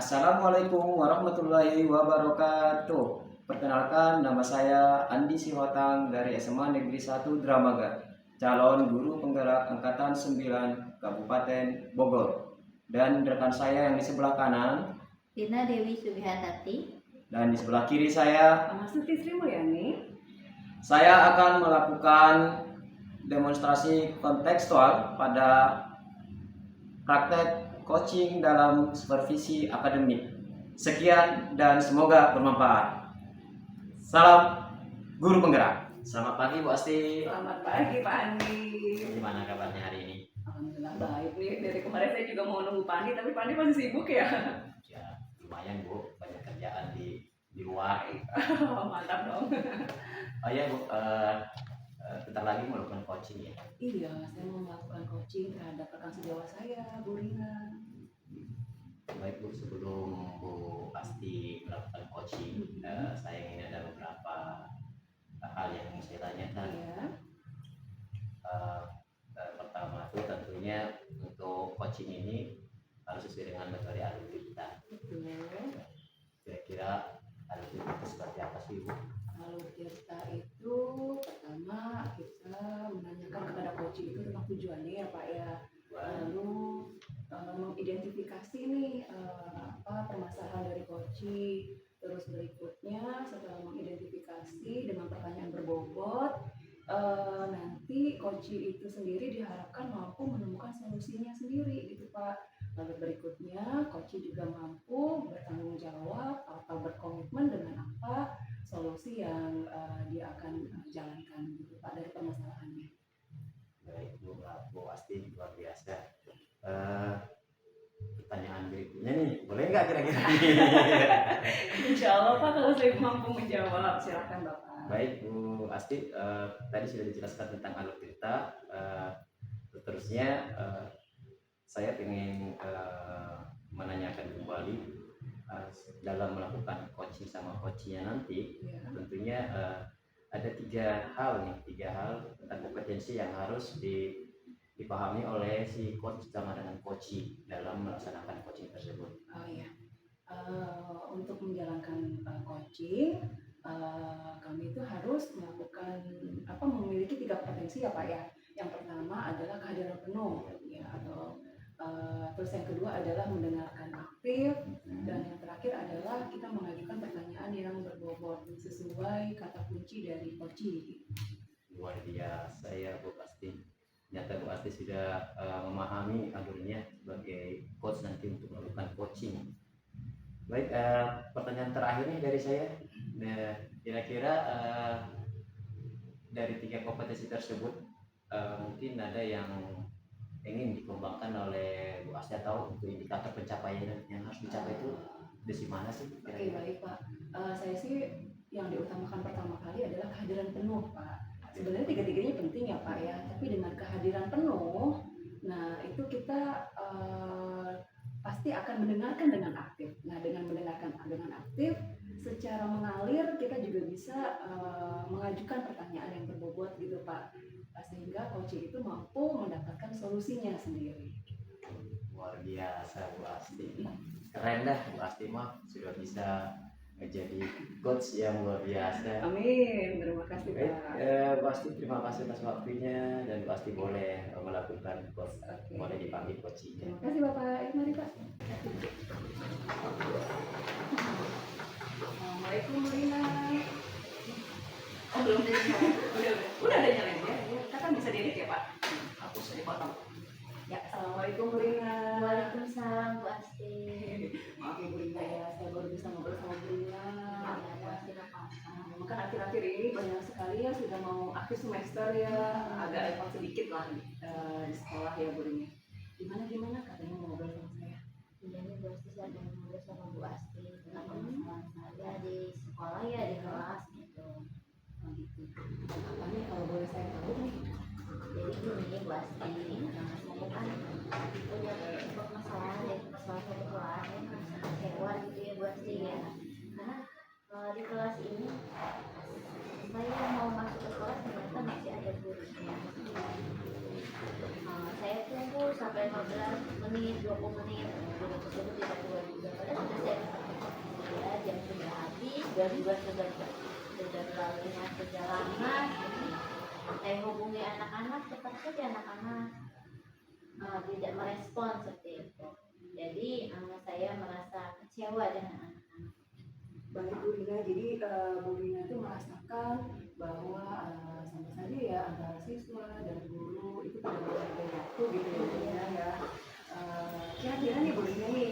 Assalamualaikum warahmatullahi wabarakatuh. Perkenalkan, nama saya Andi Sihotang dari SMA Negeri 1 Dramaga, calon guru penggerak angkatan 9 Kabupaten Bogor. Dan rekan saya yang di sebelah kanan, Tina Dewi Subihartati, dan di sebelah kiri saya, Masuki Sri Mulyani. Saya akan melakukan demonstrasi kontekstual pada praktek coaching dalam supervisi akademik. Sekian dan semoga bermanfaat. Salam guru penggerak. Selamat pagi Bu Asti. Selamat pagi Pak Andi. Gimana kabarnya hari ini? Alhamdulillah baik nih. Dari kemarin saya juga mau nunggu Pak Andi, tapi Pak Andi masih sibuk ya. Ya lumayan Bu, banyak kerjaan di luar. Mantap dong. Oh ya Bu, bentar lagi mau melakukan coaching ya. Iya, saya mau melakukan coaching terhadap rekan sejawat saya, Bu Rina. Baik Bu, sebelum Bu Asti melakukan coaching, saya ingin ada beberapa hal yang ingin saya tanyakan. Iya. Pertama itu tentunya untuk coaching ini harus sesuai dengan metode alur kita. Betul. Kira-kira alur kita seperti apa sih Bu? Alur kita itu pertama kita menanyakan kepada coaching itu tentang tujuannya ya Pak ya. Lalu mengidentifikasi nih permasalahan dari coaching. Terus berikutnya setelah mengidentifikasi dengan pertanyaan berbobot, nanti coaching itu sendiri diharapkan mampu menemukan solusinya sendiri gitu Pak. Lalu berikutnya coaching juga mampu bertanggung jawab atau berkomitmen dengan apa solusi yang dia akan jalankan gitu Pak dari permasalahannya. Baik Bu Asti, luar biasa. Pertanyaan berikutnya nih, boleh nggak kira-kira? Insya Allah Pak, kalau saya mampu menjawab, silakan Bapak. Baik Bu Asti, tadi sudah dijelaskan tentang alur cerita. Terusnya saya ingin menanyakan kembali dalam melakukan coaching sama coachingnya nanti, Ya. tentunya ada tiga hal tentang kompetensi yang harus dipahami oleh si coach sama dengan coaching dalam melaksanakan coaching tersebut. Oh iya, untuk menjalankan coaching, kami itu harus melakukan memiliki tiga kompetensi ya Pak ya. Yang pertama adalah kehadiran penuh ya, atau terus yang kedua adalah mendengarkan aktif, dan yang terakhir adalah kita mengajukan pertanyaan yang berbobot sesuai kata kunci dari coaching. Luar biasa ya Bu Asti. Ternyata Bu Asti sudah memahami alurnya sebagai coach nanti untuk melakukan coaching. Baik, pertanyaan terakhir nih dari saya. Kira-kira dari tiga kompetensi tersebut mungkin ada yang ingin dikembangkan oleh Bu Asti, atau untuk indikator pencapaian yang harus dicapai itu di mana sih? Oke, baik Pak. Saya sih yang diutamakan pertama kali adalah kehadiran penuh Pak. Sebenarnya tiga-tiganya penting ya Pak ya, tapi dengan kehadiran penuh, nah itu kita pasti akan mendengarkan dengan aktif. Nah dengan mendengarkan dengan aktif, secara mengalir kita juga bisa mengajukan pertanyaan yang berbobot gitu Pak, sehingga coaching itu mampu mendapatkan solusinya sendiri. Luar biasa Bu Asti, keren dah Bu Asti mah sudah bisa menjadi coach yang luar biasa. Amin, terima kasih Baik, Pak. Bu Asti terima kasih atas waktunya, dan Bu Asti boleh melakukan coach, Oke. boleh dipanggil coachingnya. Terima kasih Bapak. Mari Pak. Assalamualaikum Bu Rina. Oh belum ada nyalain. Udah ada nyalain ya. Kan bisa diedit ya Pak. Hapus aja potong. Ya, assalamualaikum Bu Rina. Waalaikumsalam Bu Asti. Maaf ya Bu Rina ya, saya baru bisa ngobrol sama Bu Rina. Memang kan akhir-akhir ini banyak sekali ya sudah mau akhir semester ya, agak repot sedikit lah di sekolah ya Bu Rina. Gimana katanya mau ngobrol sama saya? Ini Bu Asti saya mau ngobrol sama Bu Asti tentang permasalahan saya di sekolah ya, di kelas gitu. Oh gitu. Apa nih kalau boleh saya tahu nih? Jadi gini Bu Asti, saya kan punya permasalahan dari permasalahan kebetulan ya, masalah hewan gitu ya Bu Asti ya. Karena di kelas ini saya mau masuk ke kelas ternyata masih ada gurunya. Saya tunggu sampai 15 menit, 20 menit, guru tersebut tidak keluar juga. Padahal sudah juga sudah berlalunya sudah lama. Saya hubungi anak-anak, tetap saja anak-anak tidak merespon seperti itu. Jadi saya merasa kecewa dengan anak-anak. Baik Bu Rina, jadi Bu Rina itu merasakan bahwa sama saja ya antara siswa dan guru itu tidak berbeda waktu gitu ya Bu Rina ya. Kira-kira nih Bu Rina nih,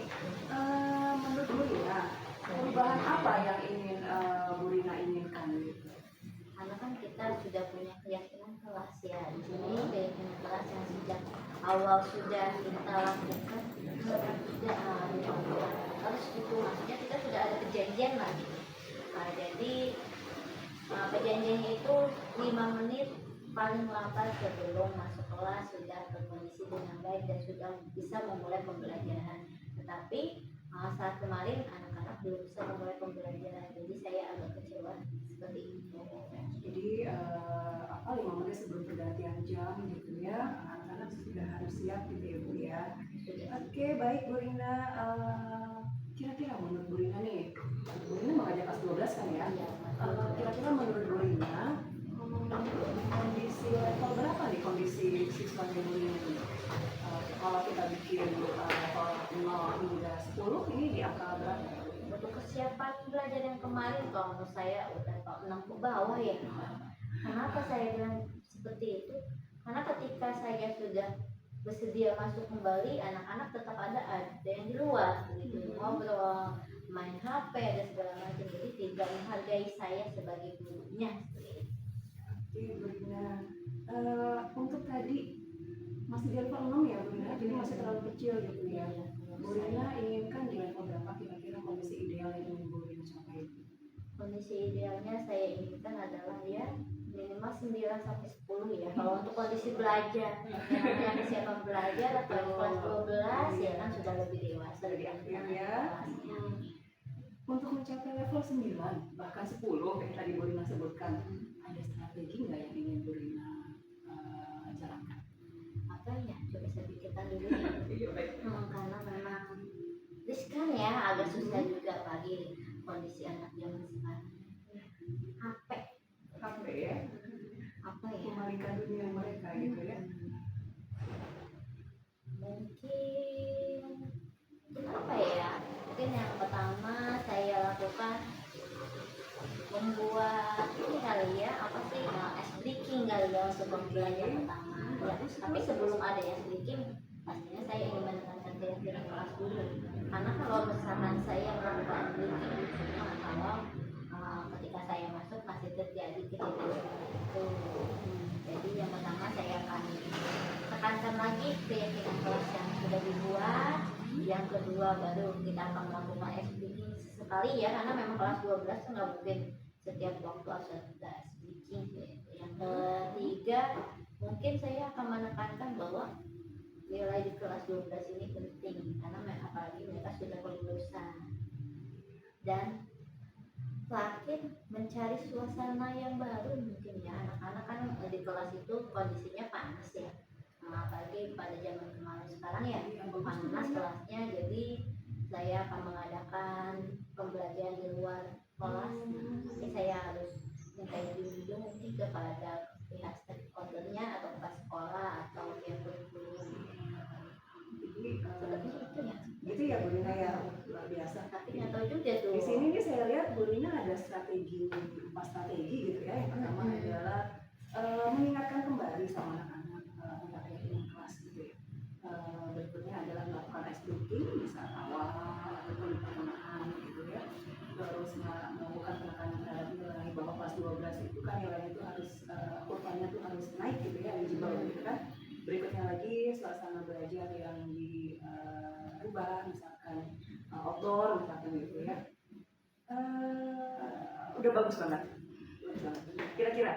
menurut Bu Rina, perubahan apa yang ingin Bu Rina inginkan gitu? Karena kan kita sudah punya keyakinan kelas ya, di sini keyakinan kelas yang sejak awal sudah kita lakukan sudah harus itu, maksudnya kita sudah ada perjanjian lah. Jadi perjanjiannya itu 5 menit paling lambat sebelum masuk kelas sudah berkondisi dengan baik dan sudah bisa memulai pembelajaran. Tetapi saat kemarin anak-anak belum bisa memulai pembelajaran, jadi saya agak kecewa seperti itu. Jadi 5 menit sebelum pergantian jam gitu ya, anak-anak sudah harus siap gitu ya Bu ya. Oke, baik Bu Rina. Kira-kira menurut Bu Rina nih, Bu Rina mengajar kelas 12 kan ya? Kira-kira menurut Bu Rina, kondisi level berapa nih kondisi siswanya Bu Rina ini? Kalau kita bikin level 0 hingga 10, ini di angka berapa? Untuk kesiapan belajar yang kemarin kalau menurut saya udah 6 ke bawah ya. Kenapa saya bilang seperti itu? Karena ketika saya sudah bersedia masuk kembali, anak-anak tetap ada yang di luar gitu, ngobrol, main HP dan segala macam, jadi tidak menghargai saya sebagai gurunya. Oke Bu Rina, untuk tadi masih di level 6 ya Bu Rina, jadi masih terlalu kecil gitu ya. Bu Rina inginkan di level berapa kira-kira kondisi ideal yang ingin Bu Rina capai? Kondisi idealnya saya inginkan adalah ya minimal 9 sampai 10 ya. Kalau untuk kondisi belajar, yang namanya kesiapan belajar atau kelas 12 ya kan sudah lebih dewasa, Lebih aktif ya. kelasnya. Untuk mencapai level 9 bahkan 10 yang tadi Bu Rina sebutkan, ada strategi nggak yang ingin Bu Rina jalankan? Apa ya? Coba saya pikirkan dulu ya. Iya baik. Karena memang riskan ya, agak susah juga bagi kondisi anak zaman sekarang. HP HP ya, apa ya? memalingkan dunia mereka gitu ya. Mungkin apa ya? Mungkin yang pertama saya lakukan membuat ini kali ya, apa sih, ice breaking kali ya untuk pembelajaran pertama ya. Tapi sebelum ada ice breaking, pastinya saya ingin menekankan keyakinan kelas dulu. Karena kalau misalkan saya melakukan ice breaking, kalau ketika saya masuk masih terjadi kejadian itu. Jadi yang pertama saya akan tekankan lagi keyakinan kelas yang sudah dibuat. Yang kedua baru kita akan melakukan ice breaking sesekali ya, karena memang kelas 12 itu nggak mungkin setiap waktu harus ada ice breaking gitu. Yang ketiga mungkin saya akan menekankan bahwa nilai di kelas 12 ini penting, karena apalagi mereka sudah kelulusan, dan terakhir mencari suasana yang baru. Mungkin ya, anak-anak kan di kelas itu kondisinya panas ya, apalagi pada zaman kemarin sekarang ya panas kelasnya. Jadi saya akan mengadakan pembelajaran di luar kelas. Tapi saya harus minta izin dulu mungkin kepada pihak stakeholdernya atau ke sekolah atau pihak kurikulum. Jadi Seperti itu ya. gitu ya Bu Rina ya, luar biasa. Tapi nggak tahu juga tuh. Di sini nih saya lihat Bu Rina ada strategi, 4 strategi gitu ya. Yang pertama adalah mengingatkan kembali sama anak-anak tentang keyakinan kelas gitu ya. Berikutnya adalah melakukan ice breaking di saat awal ataupun di pertengahan gitu ya. Terus melakukan penekanan terhadap nilai, bahwa kelas 12 itu kan nilainya itu harus kurvanya tuh harus naik gitu ya, eligible gitu kan. Berikutnya lagi suasana belajar yang dirubah, misalkan outdoor misalkan gitu ya. Udah bagus banget. Kira-kira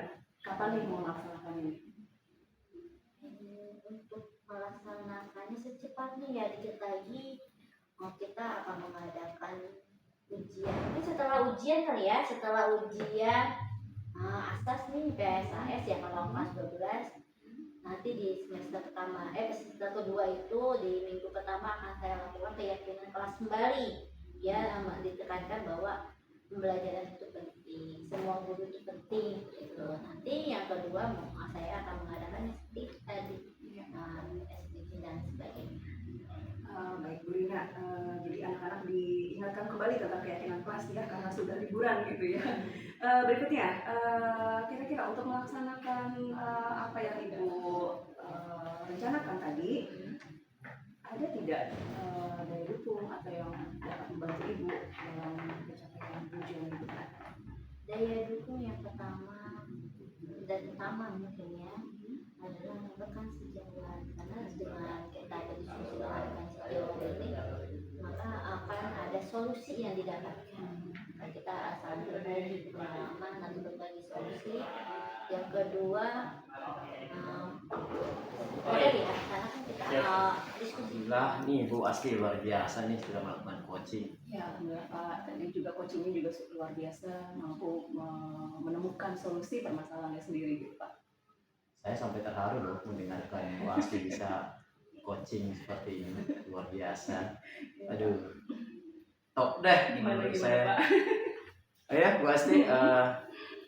kapan nih mau melaksanakan ini? Untuk melaksanakannya secepatnya ya, dikit lagi kita akan mengadakan ujian. Ini setelah ujian kali ya, setelah ujian asas nih PSAS ya kalau kelas 12. Nanti di semester pertama, semester kedua itu di minggu pertama akan saya lakukan keyakinan kelas kembali ya, ditekankan bahwa pembelajaran itu penting, semua guru itu penting gitu. Nanti yang kedua saya akan mengadakan SDG tadi, Iya. SDG dan sebagainya. Baik Bu Rina, jadi anak-anak diingatkan kembali tentang keyakinan kelas ya karena sudah liburan gitu ya. Berikutnya, kira-kira untuk melaksanakan apa yang Ibu rencanakan tadi, ada tidak daya dukung atau yang dapat membantu Ibu dalam pencapaian tujuan Ibu? Daya dukung yang pertama dan utama mungkin ya adalah rekan sejawat, karena dengan kita ada diskusi dengan rekan sejawat ini maka akan ada solusi yang didapatkan. Kita saling berbagi pengalaman dan berbagi solusi. Yang kedua model ya, karena kan kita diskusi. Alhamdulillah nih Bu Asti luar biasa nih sudah melakukan coaching. Ya, alhamdulillah Pak. Tadi juga coachingnya juga luar biasa, mampu menemukan solusi permasalahannya sendiri gitu Pak. Saya sampai terharu loh mendengarkan Bu Asti bisa coaching seperti ini, luar biasa. Aduh, top deh menurut saya. Pak? Oh ya Bu Asti,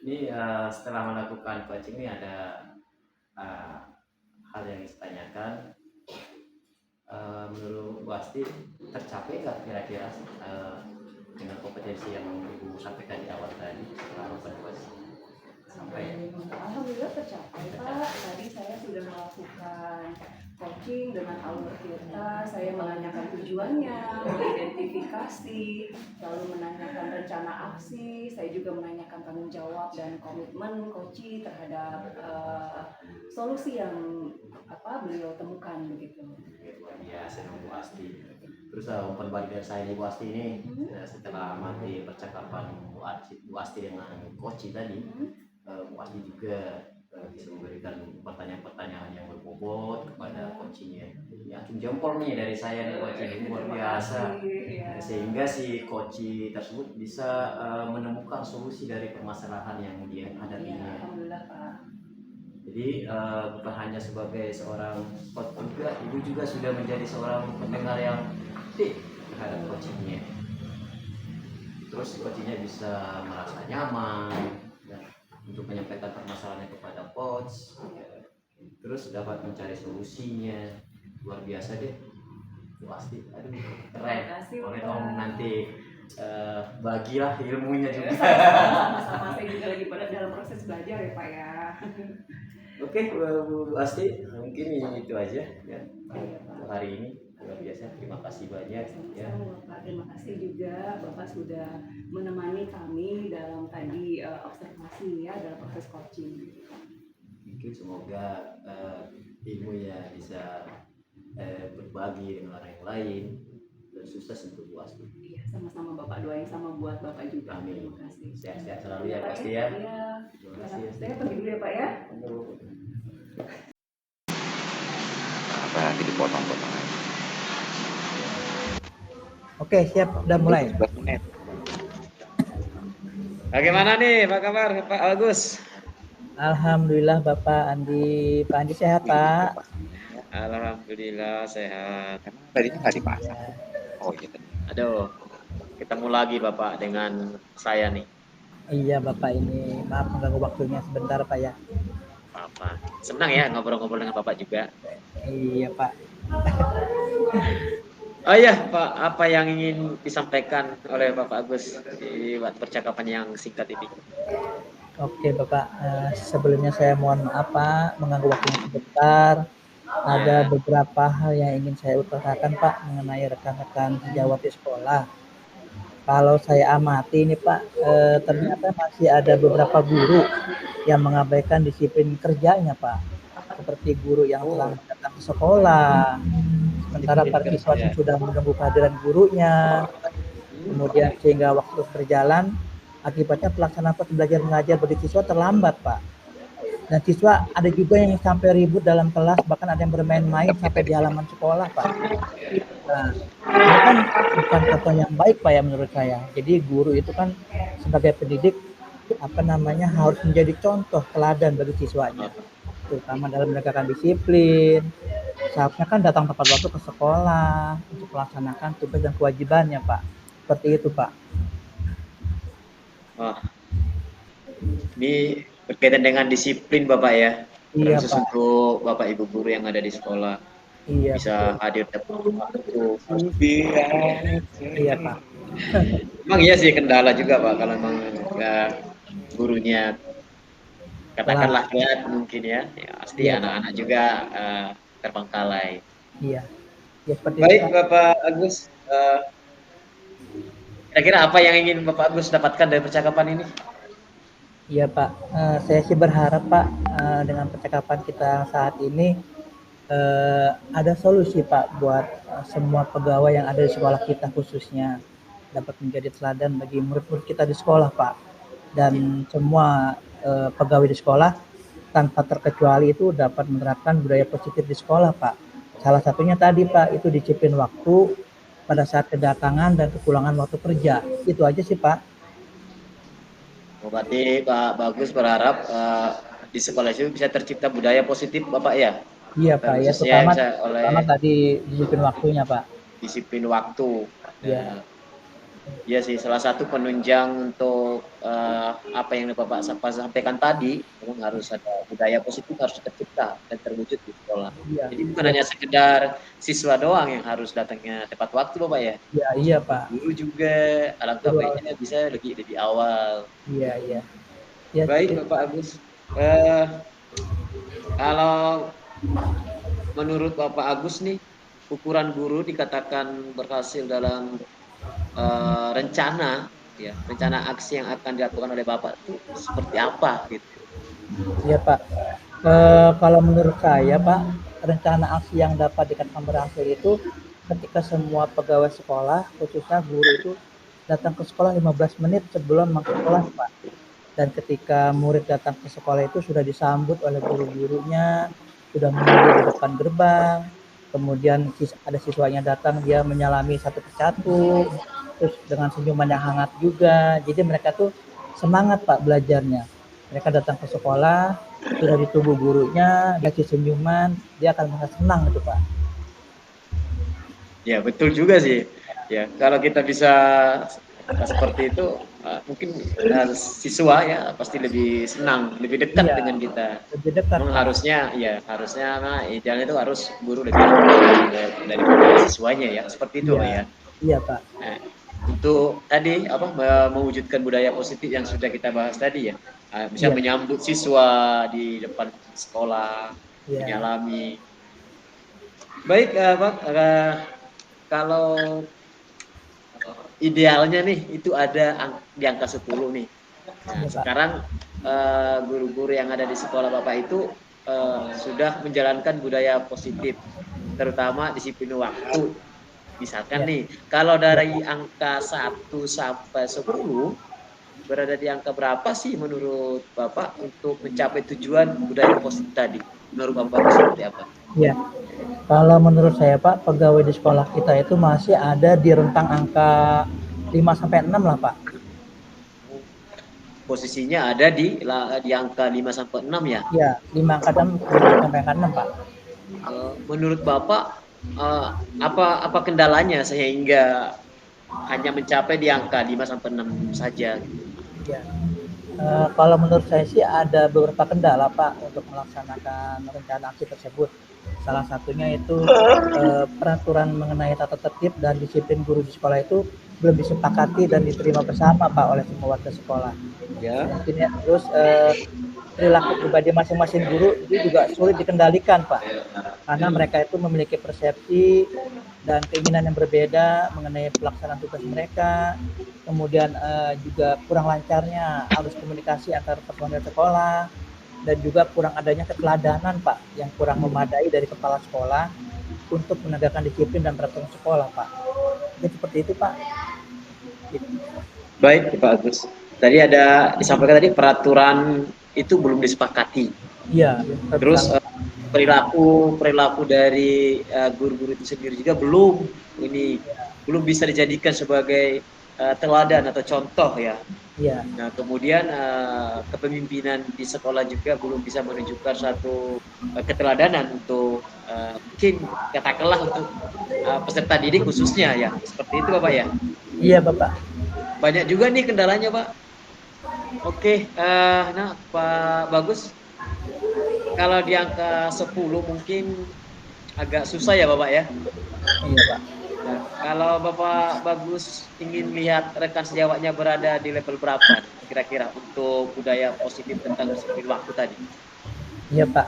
ini setelah melakukan coaching ini ada hal yang saya tanyakan. Menurut Bu Asti tercapai nggak kira-kira dengan kompetensi yang Ibu sampaikan di awal tadi setelah melakukan coaching? Sampai Alhamdulillah tercapai Pak. Tadi saya sudah melakukan coaching dengan alur kita. Saya menanyakan tujuannya, mengidentifikasi, lalu menanyakan rencana aksi. Saya juga menanyakan tanggung jawab dan komitmen coach terhadap solusi yang beliau temukan begitu. luar biasa Bu Asti. Terus umpan balik dari saya nih Bu Asti ini setelah amati percakapan Bu Asti dengan coach tadi, Bu Asti juga bisa memberikan pertanyaan-pertanyaan yang berbobot kepada coachingnya. Ya, acung jempol nih dari saya nih coaching luar biasa. Sehingga si coach tersebut bisa menemukan solusi dari permasalahan yang dia hadapinya. Alhamdulillah Pak. Jadi bukan hanya sebagai seorang coach juga, Ibu juga sudah menjadi seorang pendengar yang aktif terhadap coachingnya. Terus coachingnya bisa merasa nyaman untuk menyampaikan permasalahannya kepada coach, terus dapat mencari solusinya. Luar biasa deh, pasti. Aduh, keren. Oleh Om nanti bagilah ilmunya juga. Sama-sama, saya juga lagi pada dalam proses belajar ya Pak ya. Oke, Bu Asti, mungkin itu aja ya untuk hari ini. Luar biasa, terima kasih banyak ya. Bapak, terima kasih juga Bapak sudah menemani kami dalam tadi observasi ya dalam proses coaching. Mungkin semoga ilmunya bisa berbagi dengan orang yang lain dan sukses untuk Bu Asti. Iya, sama-sama Bapak, doain sama buat Bapak juga. Amin. Terima kasih. Sehat-sehat selalu ya Pak Asti ya. Iya. Terima kasih ya. Saya pergi dulu ya Pak ya. Apa nanti dipotong-potong aja. Oke, siap, udah mulai. 11 menit. Bagaimana nih, apa kabar Pak Agus? Alhamdulillah Bapak Andi. Pak Andi sehat Pak? Alhamdulillah sehat. Emang tadinya nggak dipasang? Oh iya tadi. Aduh, ketemu lagi Bapak dengan saya nih. Iya Bapak, ini maaf mengganggu waktunya sebentar Pak ya. Bapak, senang ya ngobrol-ngobrol dengan Bapak juga. Iya Pak. Oh iya Pak, apa yang ingin disampaikan oleh Bapak Agus di percakapan yang singkat ini? Oke Bapak, sebelumnya saya mohon maaf Pak mengganggu waktunya sebentar. Ada beberapa hal yang ingin saya utarakan Pak mengenai rekan-rekan sejawat di sekolah. Kalau saya amati ini Pak, ternyata masih ada beberapa guru yang mengabaikan disiplin kerjanya Pak. Seperti guru yang telah datang ke sekolah, sementara para siswa sudah menunggu kehadiran gurunya, kemudian sehingga waktu terus berjalan, akibatnya pelaksanaan proses belajar mengajar bagi siswa terlambat Pak. Dan siswa ada juga yang sampai ribut dalam kelas, bahkan ada yang bermain-main sampai di halaman sekolah Pak. Nah, ini kan bukan contoh yang baik Pak ya menurut saya. Jadi guru itu kan sebagai pendidik harus menjadi contoh teladan bagi siswanya, terutama dalam menegakkan disiplin. Seharusnya kan datang tepat waktu ke sekolah untuk melaksanakan tugas dan kewajibannya Pak. Seperti itu Pak. Wah, ini berkaitan dengan disiplin Bapak ya, Iya terkhusus Pak, untuk Bapak Ibu guru yang ada di sekolah iya betul. bisa hadir tepat waktu. Iya Pak, Emang iya sih kendala juga Pak kalau memang gurunya telat. katakanlah telat mungkin ya, ya pasti Iya Pak, anak-anak juga terbengkalai. iya. Ya seperti itu Baik Pak. Bapak Agus, kira-kira apa yang ingin Bapak Agus dapatkan dari percakapan ini? Iya Pak, saya sih berharap Pak dengan percakapan kita saat ini ada solusi Pak buat semua pegawai yang ada di sekolah kita khususnya dapat menjadi teladan bagi murid-murid kita di sekolah Pak, dan semua pegawai di sekolah tanpa terkecuali itu dapat menerapkan budaya positif di sekolah Pak. Salah satunya tadi Pak itu disiplin waktu pada saat kedatangan dan kepulangan waktu kerja. Itu aja sih Pak. Berarti Pak Bagus berharap di sekolah itu bisa tercipta budaya positif Bapak ya, Iya Pak, ya khususnya terutama bisa oleh terutama tadi disiplin waktunya Pak. disiplin waktu. Ya, Ya sih, salah satu penunjang untuk apa yang Bapak sampaikan tadi, memang harus ada budaya positif harus tercipta dan terwujud di sekolah. iya, Jadi bukan hanya sekedar siswa doang yang harus datangnya tepat waktu, Bapak ya. iya, iya Pak. Guru juga, alangkah Betul. baiknya bisa lebih awal. Iya, iya. Ya, Baik, Bapak Agus. Eh, kalau menurut Bapak Agus nih, ukuran guru dikatakan berhasil dalam rencana aksi yang akan dilakukan oleh Bapak itu seperti apa gitu? iya Pak. Kalau menurut saya Pak, rencana aksi yang dapat dikatakan berhasil itu ketika semua pegawai sekolah, khususnya guru itu datang ke sekolah 15 menit sebelum masuk kelas Pak. Dan ketika murid datang ke sekolah itu sudah disambut oleh guru-gurunya, sudah menunggu di depan gerbang, kemudian ada siswanya datang, dia menyalami satu persatu, terus dengan senyuman yang hangat juga. Jadi mereka tuh semangat Pak belajarnya. Mereka datang ke sekolah, sudah ditunggu gurunya, dikasih senyuman, dia akan merasa senang gitu Pak. Ya betul juga sih. Ya kalau kita bisa seperti itu, mungkin siswa ya pasti lebih senang, lebih dekat Iya, dengan kita. lebih dekat Memang Pak. harusnya idealnya itu harus guru lebih dekat dari siswanya ya, seperti itu Iya, Pak ya. iya Pak. Nah, untuk tadi mewujudkan budaya positif yang sudah kita bahas tadi ya, bisa Iya, menyambut siswa di depan sekolah, iya, menyalami. Baik Pak, kalau idealnya nih itu ada di angka 10 nih. Nah, iya Pak. sekarang guru-guru yang ada di sekolah Bapak itu sudah menjalankan budaya positif, terutama disiplin waktu. Misalkan Iya, nih, kalau dari angka 1 sampai 10 berada di angka berapa sih menurut Bapak untuk mencapai tujuan budaya positif tadi? Menurut Bapak seperti apa? iya. Kalau menurut saya Pak, pegawai di sekolah kita itu masih ada di rentang angka 5 sampai 6 lah Pak. Posisinya ada di angka 5 sampai 6 ya. Iya, 5 angka 6, 5 sampai angka 6 Pak. Menurut Bapak apa kendalanya sehingga hanya mencapai di angka 5 sampai 6 saja? Ya. Kalau menurut saya sih ada beberapa kendala Pak untuk melaksanakan rencana aksi tersebut. Salah satunya itu peraturan mengenai tata tertib dan disiplin guru di sekolah itu belum disepakati dan diterima bersama Pak oleh semua warga sekolah. Ya. Mungkin ya, terus perilaku pribadi masing-masing guru itu juga sulit dikendalikan Pak, karena mereka itu memiliki persepsi dan keinginan yang berbeda mengenai pelaksanaan tugas mereka. Kemudian juga kurang lancarnya arus komunikasi antar personel sekolah, dan juga kurang adanya keteladanan Pak yang kurang memadai dari kepala sekolah untuk menegakkan disiplin dan peraturan sekolah Pak. Jadi seperti itu Pak. Gitu. Baik Pak Agus. Tadi ada disampaikan tadi peraturan itu belum disepakati. Iya. Terus perilaku dari guru-guru itu sendiri juga belum bisa dijadikan sebagai teladan atau contoh ya. Iya. Nah kemudian kepemimpinan di sekolah juga belum bisa menunjukkan satu keteladanan untuk mungkin katakanlah untuk peserta didik khususnya ya, seperti itu Bapak ya. Iya Bapak. Banyak juga nih kendalanya Pak. Oke, nah Pak Bagus, kalau di angka 10 mungkin agak susah ya Bapak ya. Iya Pak. Nah, kalau Bapak Bagus ingin lihat rekan sejawatnya berada di level berapa kira-kira untuk budaya positif tentang disiplin waktu tadi? Iya Pak.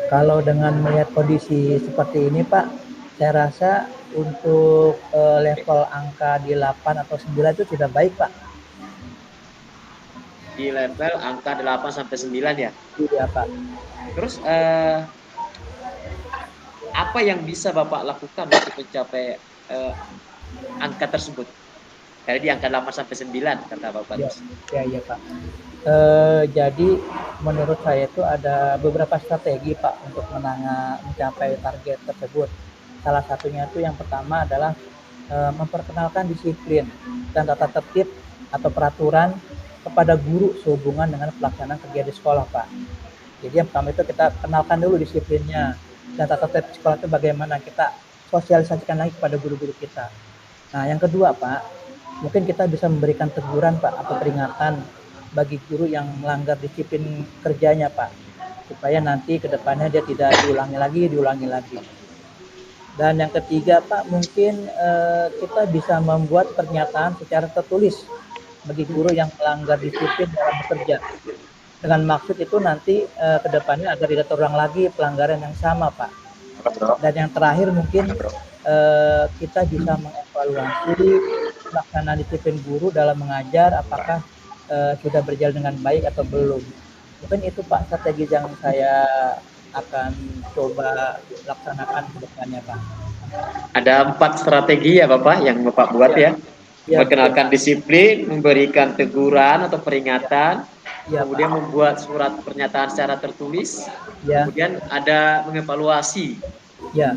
Kalau dengan melihat kondisi seperti ini Pak, saya rasa untuk level angka di 8 atau 9 itu sudah baik Pak. Di level angka 8 sampai 9 ya. Iya Pak. Terus apa yang bisa Bapak lakukan untuk mencapai angka tersebut? Dari di angka 8 sampai 9 kata Bapak. Iya Pak. Jadi menurut saya itu ada beberapa strategi Pak untuk mencapai target tersebut. Salah satunya itu yang pertama adalah memperkenalkan disiplin dan tata tertib atau peraturan kepada guru sehubungan dengan pelaksanaan kerja di sekolah Pak. Jadi yang pertama itu kita kenalkan dulu disiplinnya dan tata tertib sekolah itu bagaimana, kita sosialisasikan lagi kepada guru-guru kita. Nah yang kedua Pak, mungkin kita bisa memberikan teguran Pak atau peringatan bagi guru yang melanggar disiplin kerjanya Pak, supaya nanti ke depannya dia tidak diulangi lagi. Dan yang ketiga Pak, mungkin kita bisa membuat pernyataan secara tertulis bagi guru yang melanggar disiplin dalam bekerja. Dengan maksud itu nanti ke depannya agar tidak terulang lagi pelanggaran yang sama Pak. Dan yang terakhir mungkin kita bisa mengevaluasi pelaksanaan disiplin guru dalam mengajar, apakah sudah berjalan dengan baik atau belum. Mungkin itu Pak strategi yang saya akan coba laksanakan ke depannya Pak. Ada 4 strategi ya Bapak yang Bapak buat ya. Memperkenalkan disiplin, memberikan teguran atau peringatan, kemudian Pak. membuat surat pernyataan secara tertulis, kemudian ada mengevaluasi.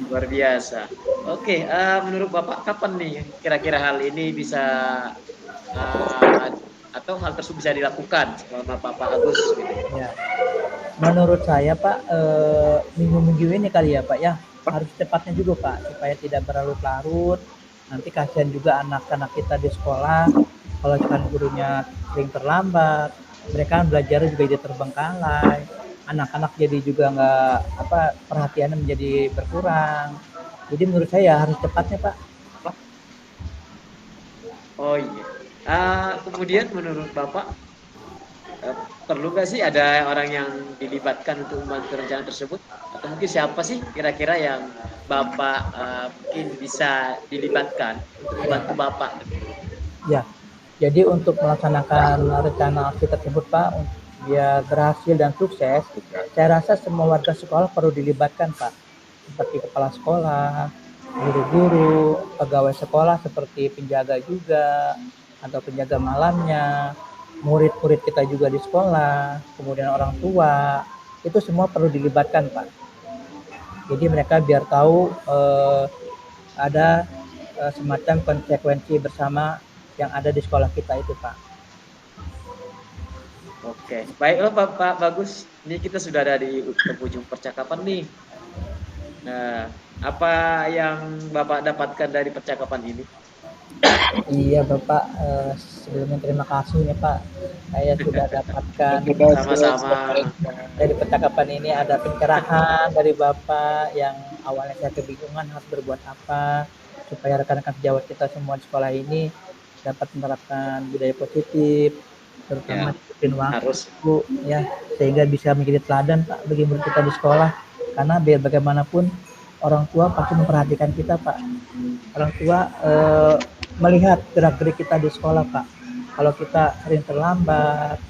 Luar biasa. Oke, menurut Bapak kapan nih kira-kira hal ini bisa atau hal tersebut bisa dilakukan selama Bapak Agus? Gitu. Ya. Menurut saya Pak, minggu-minggu ini kali ya Pak ya, harus cepatnya juga Pak, supaya tidak berlarut-larut. Nanti kasihan juga anak-anak kita di sekolah, kalau kan gurunya sering terlambat, mereka belajar juga jadi terbengkalai, anak-anak jadi juga nggak perhatiannya menjadi berkurang. Jadi menurut saya harus cepatnya Pak. Oh iya. Kemudian menurut Bapak perlu nggak sih ada orang yang dilibatkan untuk membantu rencana tersebut? Atau mungkin siapa sih kira-kira yang Bapak mungkin bisa dilibatkan untuk membantu Bapak? Ya, jadi untuk melaksanakan rencana aksi tersebut Pak, biar berhasil dan sukses, saya rasa semua warga sekolah perlu dilibatkan Pak, seperti kepala sekolah, guru-guru, pegawai sekolah seperti penjaga juga, atau penjaga malamnya, murid-murid kita juga di sekolah, kemudian orang tua, itu semua perlu dilibatkan Pak. Jadi mereka biar tahu ada semacam konsekuensi bersama yang ada di sekolah kita itu Pak. Oke, baiklah Pak Bagus. Ini kita sudah ada di ujung percakapan nih. Nah, apa yang Bapak dapatkan dari percakapan ini? Iya Bapak, sebelumnya terima kasih ya Pak. Saya sudah dapatkan sama-sama dari percakapan ini, ada pencerahan dari Bapak yang awalnya saya kebingungan harus berbuat apa supaya rekan-rekan sejawat kita semua di sekolah ini dapat menerapkan budaya positif, terutama disiplin waktu ya, sehingga bisa menjadi teladan Pak bagi murid kita di sekolah. Karena biar bagaimanapun orang tua pasti memperhatikan kita Pak. Orang tua melihat gerak-gerik kita di sekolah Pak. Kalau kita sering terlambat,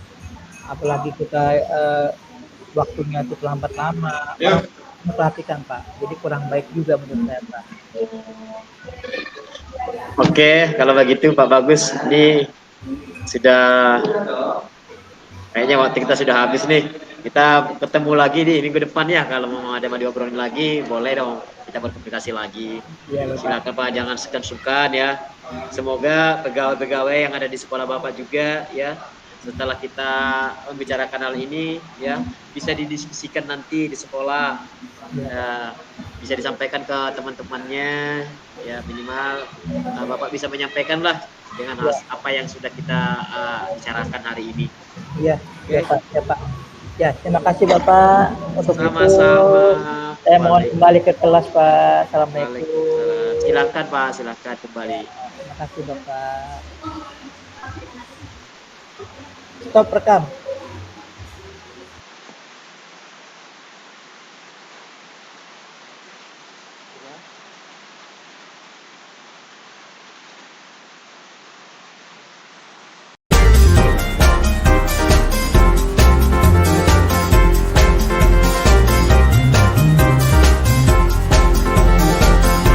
apalagi kita waktunya itu terlambat lama, memperhatikan Pak. Jadi kurang baik juga menurut saya Pak. Oke, kalau begitu Pak Bagus, ini sudah kayaknya waktu kita sudah habis nih. Kita ketemu lagi di minggu depan ya. Kalau mau ada diobrolin lagi, boleh dong kita berkomunikasi lagi. Silakan Pak, jangan sungkan ya. Semoga pegawai-pegawai yang ada di sekolah Bapak juga ya, setelah kita membicarakan hal ini ya, bisa didiskusikan nanti di sekolah, ya, bisa disampaikan ke teman-temannya ya, minimal Bapak bisa menyampaikan lah dengan apa yang sudah kita bicarakan hari ini. Iya, ya Pak, ya Pak. Ya, terima kasih Bapak. Untuk itu Sama-sama. saya mohon Waalaikumsalam. kembali ke kelas Pak. Assalamualaikum. Silakan Pak, silakan kembali. Terima kasih Bapak. Stop rekam.